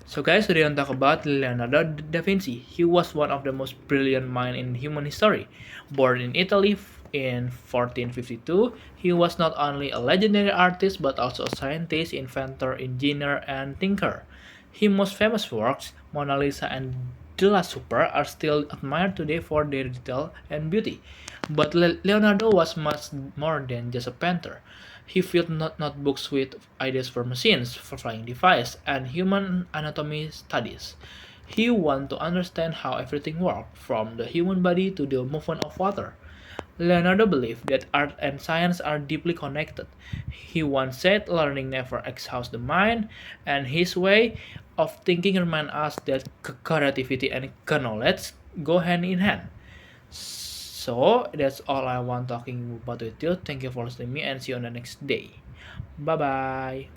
So guys, today I want to talk about Leonardo da Vinci. He was one of the most brilliant minds in human history. Born in Italy in 1452, he was not only a legendary artist but also a scientist, inventor, engineer, and thinker. His most famous works, Mona Lisa and De La Super, are still admired today for their detail and beauty. But Leonardo was much more than just a painter. He filled notebooks with ideas for machines, for flying devices, and human anatomy studies. He wanted to understand how everything worked, from the human body to the movement of water. Leonardo believed that art and science are deeply connected. He once said learning never exhausts the mind, and his way of thinking reminds us that creativity and knowledge go hand in hand. So that's all I want talking about with you. Thank you for listening to me and see you on the next day. Bye bye.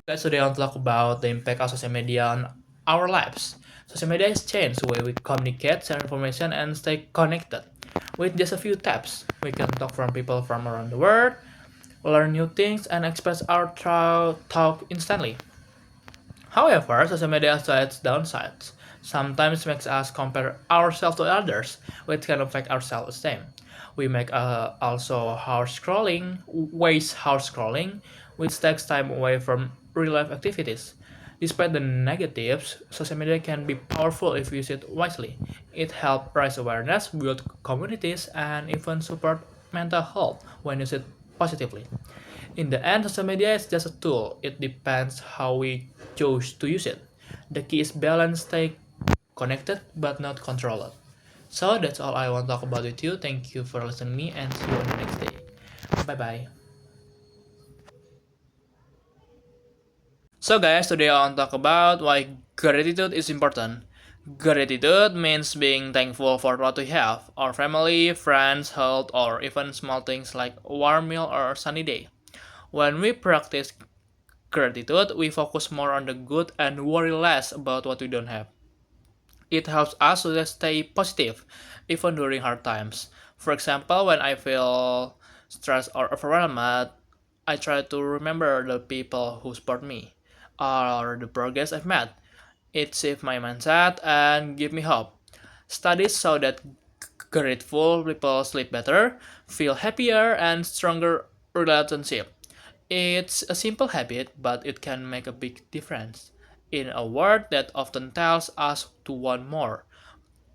Guys, today I want to talk about the impact of social media on our lives. Social media has changed the way we communicate, share information, and stay connected. With just a few taps, we can talk from people from around the world, learn new things, and express our thought instantly. However, social media also has downsides. Sometimes makes us compare ourselves to others, which can affect our self-esteem. We make also harsh scrolling, waste harsh scrolling, which takes time away from real-life activities. Despite the negatives, social media can be powerful if used wisely. It helps raise awareness, build communities, and even support mental health when used positively. In the end, social media is just a tool. It depends how we choose to use it. The key is balance, stay connected but not controlled. So that's all I want to talk about with you. Thank you for listening to me and see you on the next day. Bye bye. So guys, today I want to talk about why gratitude is important. Gratitude means being thankful for what we have, our family, friends, health, or even small things like a warm meal or a sunny day. When we practice gratitude, we focus more on the good and worry less about what we don't have. It helps us to stay positive, even during hard times. For example, when I feel stressed or overwhelmed, I try to remember the people who support me or the progress I've made. It shifts my mindset and give me hope. Studies show that grateful people sleep better, feel happier, and stronger relationship. It's a simple habit, but it can make a big difference in a world that often tells us to want more.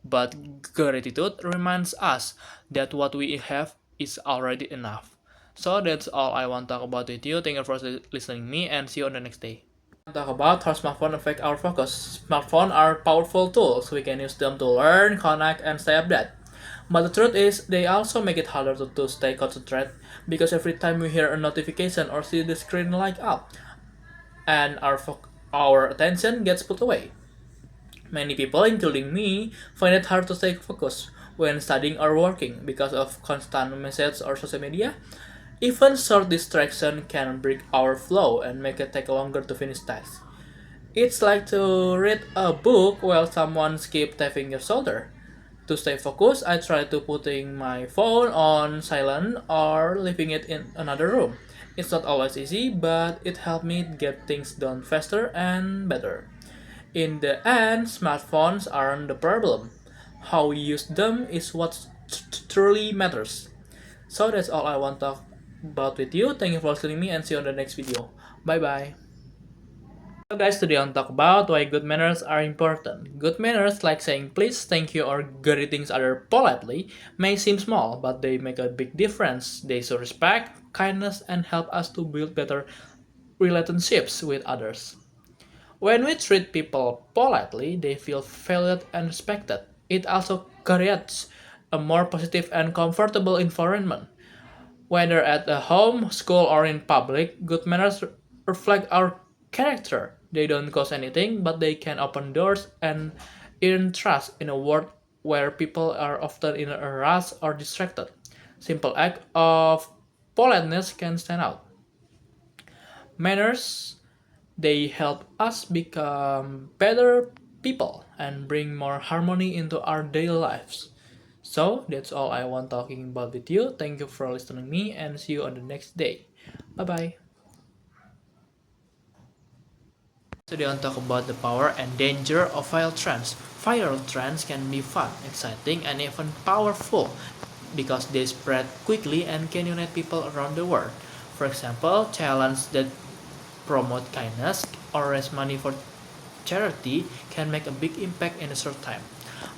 But gratitude reminds us that what we have is already enough. So that's all I want to talk about with you. Thank you for listening to me and see you on the next day. Talk about how smartphones affect our focus. Smartphones are powerful tools. We can use them to learn, connect, and stay updated. But the truth is, they also make it harder to stay concentrated because every time we hear a notification or see the screen light up, and our attention gets pulled away. Many people, including me, find it hard to stay focused when studying or working because of constant messages or social media. Even short distraction can break our flow and make it take longer to finish tasks. It's like to read a book while someone keeps tapping your shoulder. To stay focused, I try to putting my phone on silent or leaving it in another room. It's not always easy, but it helped me get things done faster and better. In the end, smartphones aren't the problem. How we use them is what truly matters. So that's all I want to talk about with you. Thank you for listening to me and see you on the next video. Bye bye. So guys, today I want to talk about why good manners are important. Good manners like saying please, thank you, or greetings other politely may seem small, but they make a big difference. They show respect, kindness, and help us to build better relationships with others. When we treat people politely, they feel valued and respected. It also creates a more positive and comfortable environment. Whether at the home, school, or in public, good manners reflect our character. They don't cost anything, but they can open doors and earn trust in a world where people are often in a rush or distracted. Simple act of politeness can stand out. Manners, they help us become better people and bring more harmony into our daily lives. So that's all I want talking about with you. Thank you for listening to me and see you on the next day. Bye bye. Today I want to talk about the power and danger of viral trends. Viral trends can be fun, exciting, and even powerful because they spread quickly and can unite people around the world. For example, challenges that promote kindness or raise money for charity can make a big impact in a short time.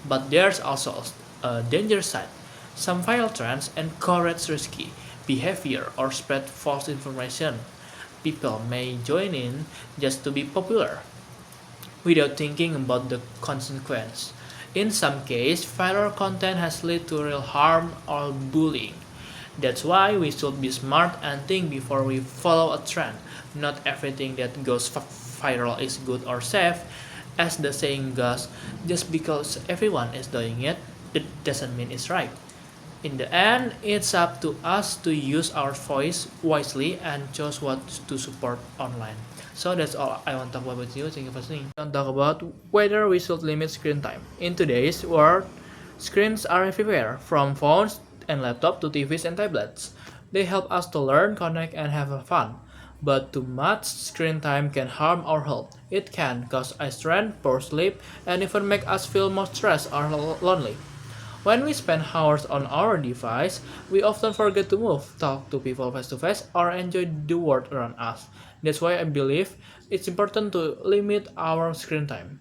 But there's also a danger side. Some viral trends encourage risky behavior or spread false information. People may join in just to be popular without thinking about the consequence. In some cases, viral content has led to real harm or bullying. That's why we should be smart and think before we follow a trend. Not everything that goes viral is good or safe. As the saying goes, just because everyone is doing it, it doesn't mean it's right. In the end, it's up to us to use our voice wisely and choose what to support online. So that's all I want to talk about with you. Thank you for listening. I want to talk about whether we should limit screen time. In today's world, screens are everywhere, from phones and laptops to TVs and tablets. They help us to learn, connect, and have fun. But too much screen time can harm our health. It can cause eye strain, poor sleep, and even make us feel more stressed or lonely. When we spend hours on our device, we often forget to move, talk to people face to face, or enjoy the world around us. That's why I believe it's important to limit our screen time,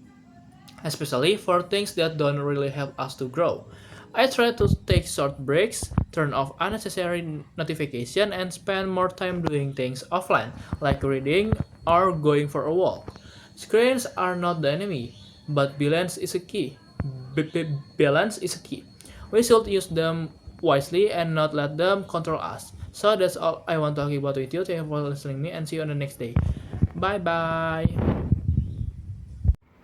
especially for things that don't really help us to grow. I try to take short breaks, turn off unnecessary notification, and spend more time doing things offline, like reading or going for a walk. Screens are not the enemy, but balance is a key. Balance is a key. We should use them wisely and not let them control us. So that's all I want to talk about with you. Thank you for listening me and see you on the next day. Bye bye.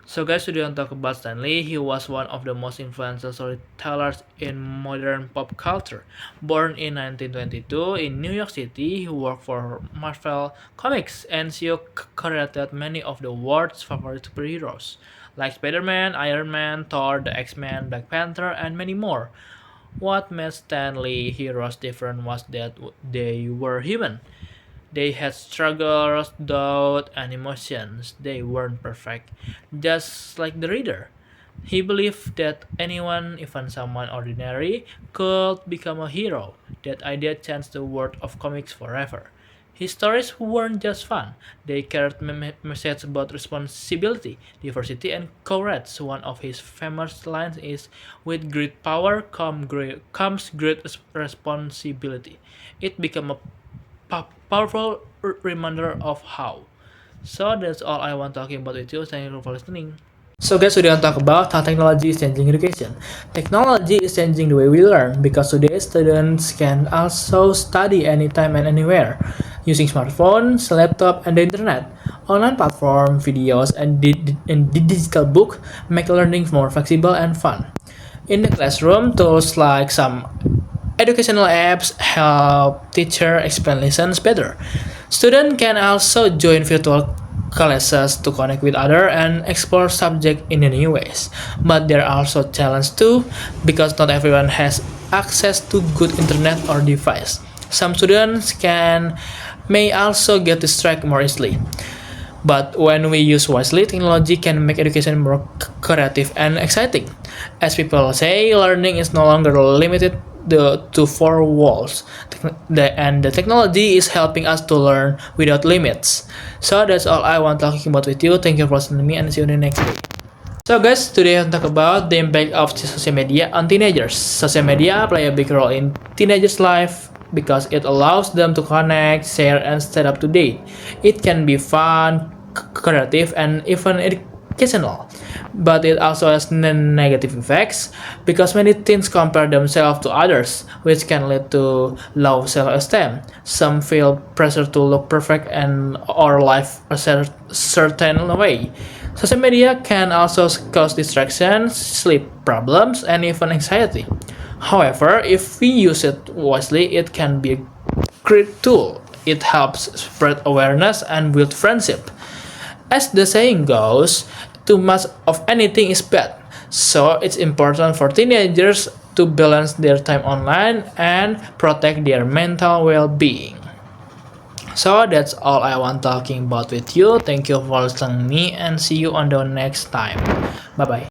So guys, today I talk about Stan Lee. He was one of the most influential storytellers in modern pop culture. Born in 1922 in New York City, he worked for Marvel Comics and she created many of the world's favorite superheroes, like Spider-Man, Iron Man, Thor, the X-Men, Black Panther, and many more. What made Stan Lee heroes different was that they were human. They had struggles, doubt, and emotions. They weren't perfect, just like the reader. He believed that anyone, even someone ordinary, could become a hero. That idea changed the world of comics forever. His stories weren't just fun, they carried messages about responsibility, diversity, and courage. One of his famous lines is, "With great power comes great responsibility." It became a powerful reminder of how. So that's all I want talking about with you. Thank you for listening. So guys, we want to talk about how technology is changing education. Technology is changing the way we learn because today students can also study anytime and anywhere using smartphones, laptop, and the internet. Online platform, videos, and digital book make learning more flexible and fun. In the classroom, tools like some educational apps help teacher explain lessons better. Students can also join virtual classes to connect with others and explore subjects in new ways. But there are also challenges too, because not everyone has access to good internet or device. Some students may also get distracted more easily. But when we use wisely, technology can make education more creative and exciting. As people say, learning is no longer limited to four walls, and the technology is helping us to learn without limits. So that's all I want talking about with you. Thank you for listening to me and see you in the next day. So guys, today I'll talk about the impact of social media on teenagers. Social media play a big role in teenagers' life because it allows them to connect, share, and stay up to date. It can be fun, creative, and even educational. But it also has negative effects because many teens compare themselves to others, which can lead to low self-esteem. Some feel pressure to look perfect and or live a certain way. Social media can also cause distractions, sleep problems, and even anxiety. However, if we use it wisely, it can be a great tool. It helps spread awareness and build friendship. As the saying goes, too much of anything is bad. So it's important for teenagers to balance their time online and protect their mental well-being. So that's all I want talking about with you. Thank you for listening me and see you on the next time. Bye bye.